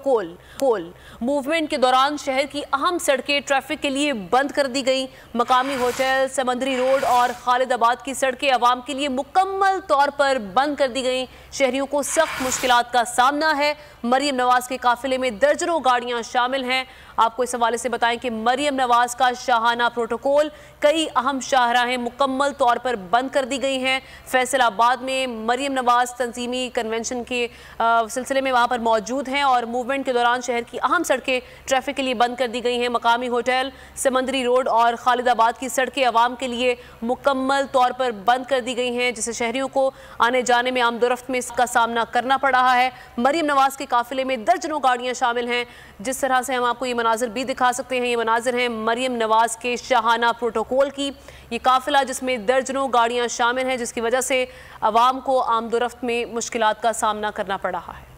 Protocol movement के दौरान शहर की अहम सड़कें ट्रैफिक के लिए बंद कर दी गई। मकामी होटल, समंदरी रोड और खालिदाबाद की सड़कें आवाम के लिए मुकम्मल तौर पर बंद कर दी गई। शहरियों को सख्त मुश्किलात का सामना है। मरियम नवाज के काफिले में दर्जनों गाड़ियां शामिल हैं। आपको इस हवाले से बताएं कि मरियम नवाज का शाहाना प्रोटोकॉल, कई अहम शाहराहें मुकम्मल तौर पर बंद कर दी गई हैं। फैसलाबाद में मरियम नवाज तंजीमी कन्वेंशन के सिलसिले में वहां पर मौजूद हैं और मूवमेंट के दौरान शहर की अहम सड़कें ट्रैफिक के लिए बंद कर दी गई हैं। मकामी होटल, समंदरी रोड और खालिदाबाद की सड़कें आवाम के लिए मुकम्मल तौर पर बंद कर दी गई हैं, जिससे शहरियों को आने जाने में आमदोरफ्त में इसका सामना करना पड़ रहा है। मरियम नवाज के काफिले में दर्जनों गाड़ियां शामिल हैं। जिस तरह से हम आपको ये मनाजिर भी दिखा सकते हैं, ये मनाजिर हैं मरियम नवाज के शाहाना प्रोटोकॉल की। ये काफिला जिसमें दर्जनों गाड़ियां शामिल हैं, जिसकी वजह से आवाम को आमदोरफ्त में मुश्किलात का सामना करना पड़ रहा है।